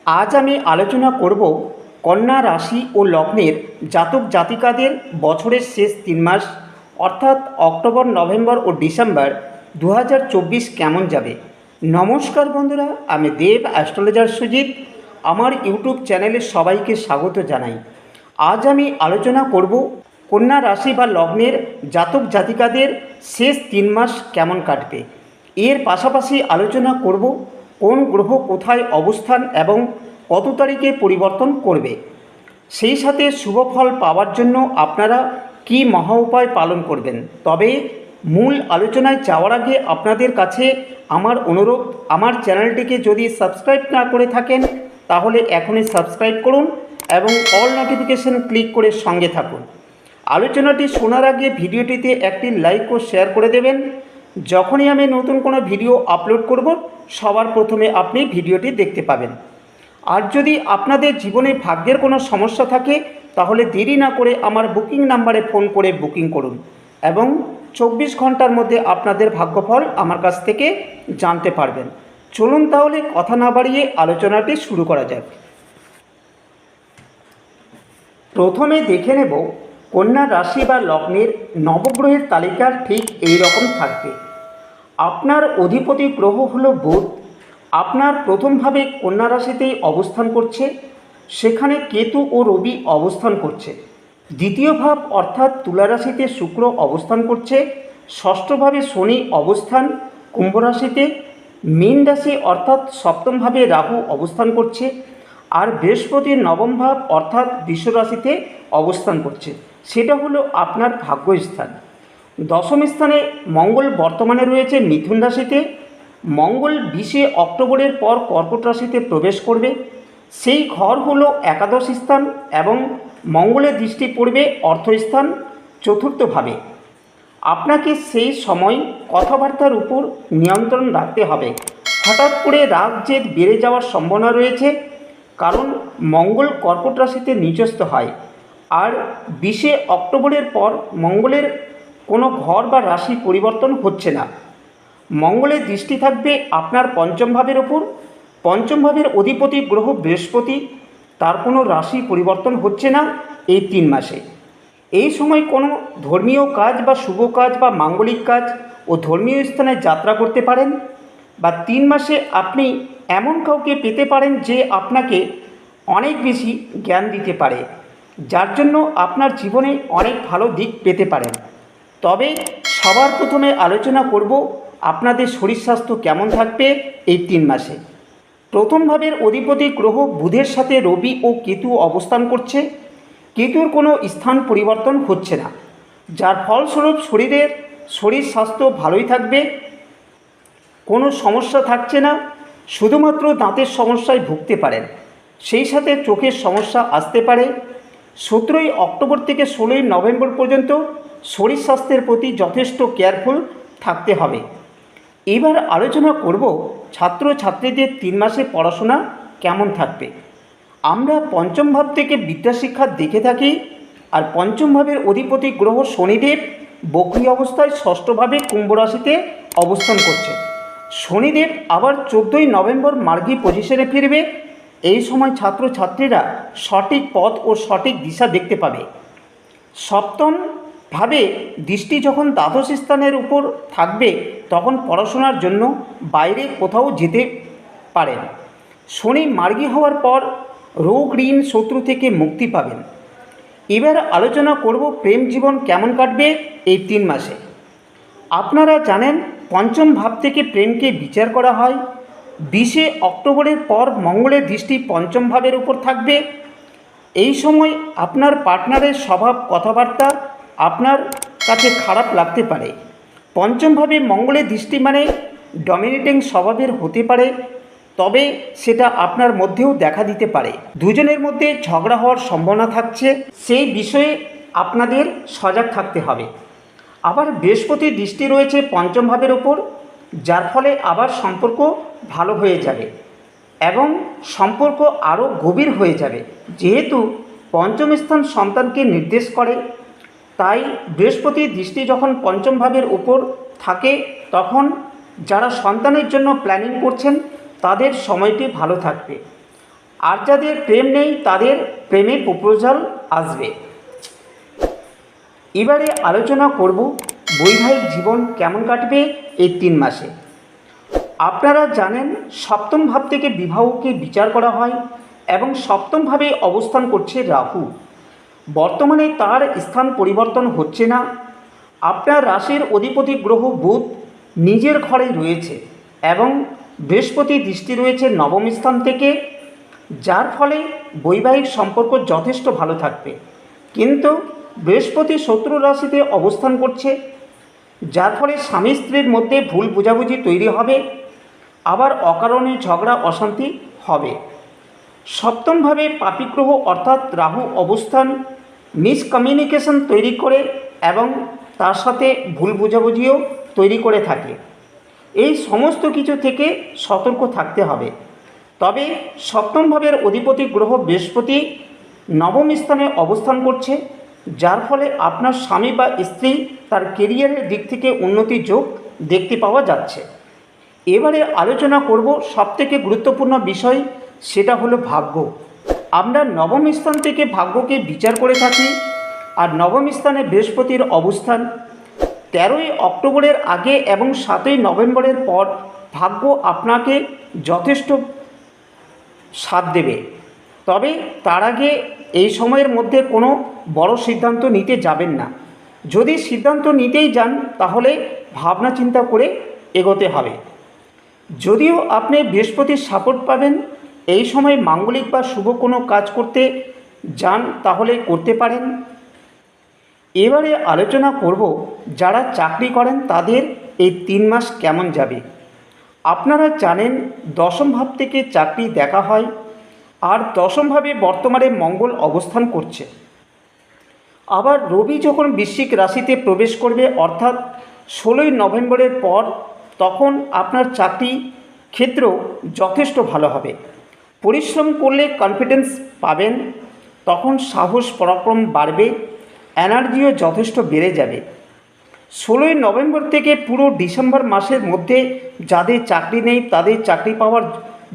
আজ আমি আলোচনা করব কন্যা রাশি ও লগ্নের জাতক জাতিকাদের বছরের শেষ 3 মাস অর্থাৎ অক্টোবর, নভেম্বর ও ডিসেম্বর 2024 কেমন যাবে। নমস্কার বন্ধুরা, আমি দেব অ্যাস্ট্রোলজার সুজিত। আমার ইউটিউব চ্যানেলে সবাইকে স্বাগত জানাই। আজ আমি আলোচনা করব কন্যা রাশি বা লগ্নের জাতক জাতিকাদের শেষ 3 মাস কেমন কাটবে। এর পাশাপাশি আলোচনা করব কোন গ্রহ কোথায় অবস্থান এবং কত তারিখে পরিবর্তন করবে। সেই সাথে শুভ ফল পাওয়ার জন্য আপনারা কি মহা উপায় পালন করবেন। তবে মূল আলোচনায় যাওয়ার আগে আপনাদের কাছে আমার অনুরোধ, আমার চ্যানেলটিকে যদি সাবস্ক্রাইব না করে থাকেন তাহলে এখনই সাবস্ক্রাইব করুন এবং অল নোটিফিকেশন ক্লিক করে সঙ্গে থাকুন। আলোচনাটি শোনার আগে ভিডিওটিতে একটি লাইক ও শেয়ার করে দেবেন। যখনই আমি নতুন কোনো ভিডিও আপলোড করব সবার প্রথমে আপনি ভিডিওটি দেখতে পাবেন। আর যদি আপনাদের জীবনে ভাগ্যের কোনো সমস্যা থাকে তাহলে দেরি না করে আমার বুকিং নাম্বারে ফোন করে বুকিং করুন এবং 24 ঘন্টার মধ্যে আপনাদের ভাগ্যফল আমার কাছ থেকে জানতে পারবেন। চলুন তাহলে কথা না বাড়িয়ে আলোচনাটি শুরু করা যাক। প্রথমে দেখে নেব কন্যা রাশি বা লগ্নের নবগ্রহের তালিকা ঠিক এই রকম থাকবে। আপনার অধিপতি গ্রহ হলো বুধ। আপনার প্রথমভাবে কন্যা রাশিতেই অবস্থান করছে, সেখানে কেতু ও রবি অবস্থান করছে। দ্বিতীয় ভাব অর্থাৎ তুলা রাশিতে শুক্র অবস্থান করছে। ষষ্ঠভাবে শনি অবস্থান কুম্ভ রাশিতে। মীন রাশি অর্থাৎ সপ্তমভাবে রাহু অবস্থান করছে। আর বৃহস্পতির নবম ভাব অর্থাৎ বৃষ রাশিতে অবস্থান করছে, সেটা হলো আপনার ভাগ্যস্থান। দশম স্থানে মঙ্গল বর্তমানে রয়েছে মিথুন রাশিতে। মঙ্গল 20 অক্টোবরের পর কর্কট রাশিতে প্রবেশ করবে। সেই ঘর হলো একাদশ স্থান এবং মঙ্গলের দৃষ্টি পড়বে অর্থস্থান চতুর্থভাবে। আপনাকে সেই সময় কথাবার্তার উপর নিয়ন্ত্রণ রাখতে হবে। হঠাৎ করে রাগ জেদ বেড়ে যাওয়ার সম্ভাবনা রয়েছে, কারণ মঙ্গল কর্কট রাশিতে নিচস্থ হয়। আর 20 অক্টোবরের পর মঙ্গলের কোনো ঘর বা রাশি পরিবর্তন হচ্ছে না। মঙ্গলের দৃষ্টি থাকবে আপনার পঞ্চম ভাবের ওপর। পঞ্চম ভাবের অধিপতি গ্রহ বৃহস্পতি, তার কোনো রাশি পরিবর্তন হচ্ছে না এই 3 মাসে। এই সময় কোনো ধর্মীয় কাজ বা শুভ কাজ বা মাঙ্গলিক কাজ ও ধর্মীয় স্থানে যাত্রা করতে পারেন, বা 3 মাসে আপনি এমন কাউকে পেতে পারেন যে আপনাকে অনেক বেশি জ্ঞান দিতে পারে, যার জন্য আপনার জীবনে অনেক ভালো দিক পেতে পারেন। তবে সবার প্রথমে আলোচনা করব আপনাদের শরীর স্বাস্থ্য কেমন থাকবে এই 3 মাসে। প্রথম ভাবের অধিপতি গ্রহ বুধের সাথে রবি ও কেতু অবস্থান করছে। কেতুর কোনো স্থান পরিবর্তন হচ্ছে না, যার ফলস্বরূপ শরীর স্বাস্থ্য ভালোই থাকবে, কোনো সমস্যা থাকছে না। শুধুমাত্র দাঁতের সমস্যায় ভুগতে পারেন, সেই সাথে চোখের সমস্যা আসতে পারে। 17 অক্টোবর থেকে 16 নভেম্বর পর্যন্ত শরীর স্বাস্থ্যের প্রতি যথেষ্ট কেয়ারফুল থাকতে হবে। এবার আলোচনা করব ছাত্রছাত্রীদের 3 মাসে পড়াশোনা কেমন থাকবে। আমরা পঞ্চম ভাব থেকে বিদ্যাশিক্ষা দেখে থাকি, আর পঞ্চম ভাবের অধিপতি গ্রহ শনিদেব বক্রী অবস্থায় ষষ্ঠভাবে কুম্ভ রাশিতে অবস্থান করছে। শনিদেব আবার 14 নভেম্বর মার্গী পজিশনে ফিরবে। এই সময় ছাত্রছাত্রীরা সঠিক পথ ও সঠিক দিশা দেখতে পাবে। সপ্তম ভাবে দৃষ্টি যখন দ্বাদশ স্থানের উপর থাকবে তখন পড়াশোনার জন্য বাইরে কোথাও যেতে পারেন। শনি মার্গী হওয়ার পর রোগ ঋণ শত্রু থেকে মুক্তি পাবেন। এবার আলোচনা করব প্রেম জীবন কেমন কাটবে এই 3 মাসে। আপনারা জানেন পঞ্চম ভাব থেকে প্রেমকে বিচার করা হয়। 20 অক্টোবরের পর মঙ্গলের দৃষ্টি পঞ্চম ভাবের উপর থাকবে। এই সময় আপনার পার্টনারের স্বভাব কথাবার্তা আপনার কাছে খারাপ লাগতে পারে। পঞ্চমভাবে মঙ্গলের দৃষ্টি মানে ডমিনেটিং স্বভাবের হতে পারে, তবে সেটা আপনার মধ্যেও দেখা দিতে পারে। দুজনের মধ্যে ঝগড়া হওয়ার সম্ভাবনা থাকছে, সেই বিষয়ে আপনাদের সজাগ থাকতে হবে। আবার বৃহস্পতির দৃষ্টি রয়েছে পঞ্চম ভাবের ওপর, যার ফলে আবার সম্পর্ক ভালো হয়ে যাবে এবং সম্পর্ক আরও গভীর হয়ে যাবে। যেহেতু পঞ্চম স্থান সন্তানকে নির্দেশ করে, তাই বৃহস্পতির দৃষ্টি যখন পঞ্চম ভাবের উপর থাকে তখন যারা সন্তানের জন্য প্ল্যানিং করছেন তাদের সময়টি ভালো থাকবে। আর যাদের প্রেম নেই তাদের প্রেমে প্রপোজাল আসবে। এবারে আলোচনা করব বৈবাহিক জীবন কেমন কাটবে এই 3 মাসে। আপনারা জানেন সপ্তম ভাব থেকে বিবাহকে বিচার করা হয় এবং সপ্তম ভাবে অবস্থান করছে রাহু। বর্তমানে তার স্থান পরিবর্তন হচ্ছে না। আপনার রাশির অধিপতি গ্রহ বুধ নিজের ঘরেই রয়েছে এবং বৃহস্পতি দৃষ্টি রয়েছে নবম স্থান থেকে, যার ফলে বৈবাহিক সম্পর্ক যথেষ্ট ভালো থাকবে। কিন্তু বৃহস্পতি শত্রু রাশিতে অবস্থান করছে, যার ফলে স্বামী স্ত্রীর মধ্যে ভুল বোঝাবুঝি তৈরি হবে, আবার অকারণে ঝগড়া অশান্তি হবে। সপ্তমভাবে পাপী গ্রহ অর্থাৎ রাহু অবস্থান মিসকমিউনিকেশন তৈরি করে এবং তার সাথে ভুল বোঝাবুঝিও তৈরি করে থাকে। এই সমস্ত কিছু থেকে সতর্ক থাকতে হবে। তবে সপ্তম ভাবের অধিপতি গ্রহ বৃহস্পতি নবম স্থানে অবস্থান করছে, যার ফলে আপনার স্বামী বা স্ত্রী তার কেরিয়ারের দিক থেকে উন্নতির যোগ দেখতে পাওয়া যাচ্ছে। এবারে আলোচনা করব সবথেকে গুরুত্বপূর্ণ বিষয়, সেটা হলো ভাগ্য। আমরা নবম স্থান থেকে ভাগ্যকে বিচার করে থাকি, আর নবম স্থানে বৃহস্পতির অবস্থান 13ই অক্টোবরের আগে এবং 7ই নভেম্বরের পর ভাগ্য আপনাকে যথেষ্ট সাথ দেবে। তবে তার আগে এই সময়ের মধ্যে কোনো বড় সিদ্ধান্ত নিতে যাবেন না। যদি সিদ্ধান্ত নিতেই যান তাহলে ভাবনা চিন্তা করে এগোতে হবে। যদিও আপনি বৃহস্পতির সাপোর্ট পাবেন, এই সময় মাঙ্গলিক বা শুভ কোনো কাজ করতে যান তাহলে করতে পারেন। এবারে আলোচনা করব যারা চাকরি করেন তাদের এই 3 মাস কেমন যাবে। আপনারা জানেন দশম ভাব থেকে চাকরি দেখা হয়, আর দশম ভাবে বর্তমানে মঙ্গল অবস্থান করছে। আবার রবি যখন বৃশ্চিক রাশিতে প্রবেশ করবে অর্থাৎ 16ই নভেম্বরের পর, তখন আপনার চাকরি ক্ষেত্র যথেষ্ট ভালো হবে। পরিশ্রম করলে কনফিডেন্স পাবেন, তখন সাহস পরাক্রম বাড়বে, এনার্জিও যথেষ্ট বেড়ে যাবে। 16ই নভেম্বর থেকে পুরো ডিসেম্বর মাসের মধ্যে যাদের চাকরি নেই তাদের চাকরি পাওয়ার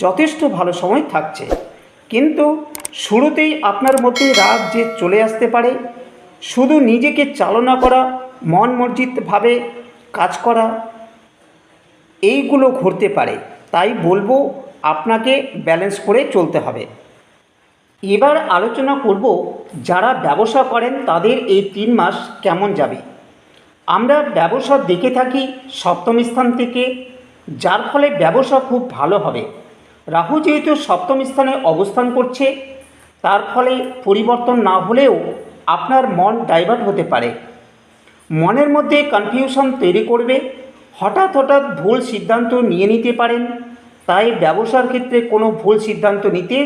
যথেষ্ট ভালো সময় থাকছে। কিন্তু শুরুতেই আপনার মধ্যে রাগ যে চলে আসতে পারে, শুধু নিজেকে চালনা করা, মন মর্জিতভাবে কাজ করা, এইগুলো ঘটতে পারে। তাই বলবো আপনাকে ব্যালেন্স করে চলতে হবে। এবার আলোচনা করব যারা ব্যবসা করেন তাদের এই 3 মাস কেমন যাবে। আমরা ব্যবসা দেখে থাকি সপ্তম স্থান থেকে, যার ফলে ব্যবসা খুব ভালো হবে। রাহু যেহেতু সপ্তম স্থানে অবস্থান করছে, তার ফলে পরিবর্তন না হলেও আপনার মন ডাইভার্ট হতে পারে, মনের মধ্যে কনফিউশন তৈরি করবে, হঠাৎ হঠাৎ ভুল সিদ্ধান্ত নিয়ে নিতে পারেন। তাই ব্যবসার ক্ষেত্রে কোনো ভুল সিদ্ধান্ত নিতে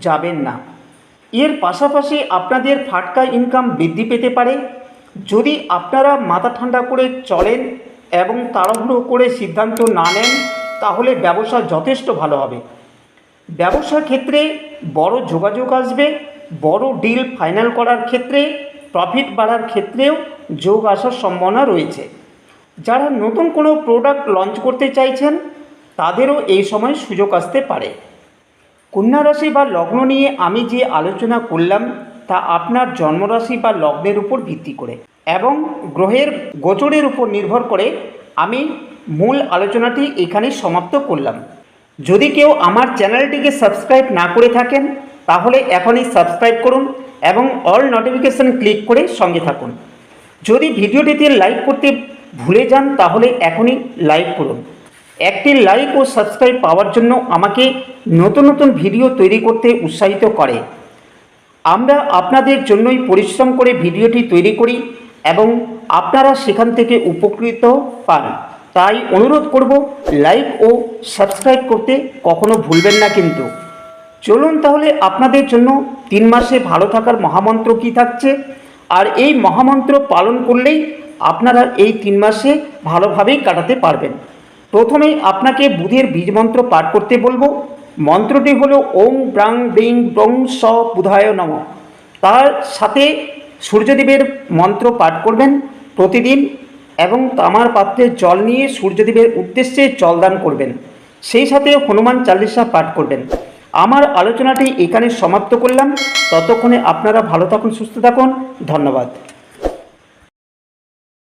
যাবেন না। এর পাশাপাশি আপনাদের ফাটকা ইনকাম বৃদ্ধি পেতে পারে যদি আপনারা মাথা ঠান্ডা করে চলেন এবং তাড়াহুড়ো করে সিদ্ধান্ত না নেন, তাহলে ব্যবসা যথেষ্ট ভালো হবে। ব্যবসার ক্ষেত্রে বড় যোগাযোগ আসবে, বড় ডিল ফাইনাল করার ক্ষেত্রে, প্রফিট বাড়ার ক্ষেত্রেও যোগ আসার সম্ভাবনা রয়েছে। যারা নতুন কোনো প্রোডাক্ট লঞ্চ করতে চাইছেন তাদেরও এই সময় সুযোগ আসতে পারে। কন্যা রাশি বা লগ্ন নিয়ে আমি যে আলোচনা করলাম তা আপনার জন্মরাশি বা লগ্নের উপর ভিত্তি করে এবং গ্রহের গোচরের উপর নির্ভর করে আমি মূল আলোচনাটি এখানে সমাপ্ত করলাম। যদি কেউ আমার চ্যানেলটিকে সাবস্ক্রাইব না করে থাকেন তাহলে এখনই সাবস্ক্রাইব করুন এবং অল নোটিফিকেশন ক্লিক করে সঙ্গে থাকুন। যদি ভিডিওটিতে লাইক করতে ভুলে যান তাহলে এখনই লাইক করুন। একটি লাইক ও সাবস্ক্রাইব পাওয়ার জন্য আমাকে নতুন নতুন ভিডিও তৈরি করতে উৎসাহিত করে। আমরা আপনাদের জন্যই পরিশ্রম করে ভিডিওটি তৈরি করি এবং আপনারা সেখান থেকে উপকৃত পান। তাই অনুরোধ করব লাইক ও সাবস্ক্রাইব করতে কখনো ভুলবেন না কিন্তু। চলুন তাহলে আপনাদের জন্য 3 মাসে ভালো থাকার মহামন্ত্র কী থাকছে, আর এই মহামন্ত্র পালন করলেই আপনারা এই 3 মাসে ভালোভাবেই কাটাতে পারবেন। প্রথমে আপনাকে বুধের বীজমন্ত্র পাঠ করতে বলবো। মন্ত্রটি হলো ওং ব্রাং ব্রিং ব্রং স বুধায় নম। তার সাথে সূর্যদেবের মন্ত্র পাঠ করবেন প্রতিদিন এবং তামার পাত্রে জল নিয়ে সূর্যদেবের উদ্দেশ্যে জলদান করবেন। সেই সাথে হনুমান চালিসা পাঠ করবেন। আমার আলোচনাটি এখানে সমাপ্ত করলাম। ততক্ষণে আপনারা ভালো থাকুন, সুস্থ থাকুন। ধন্যবাদ।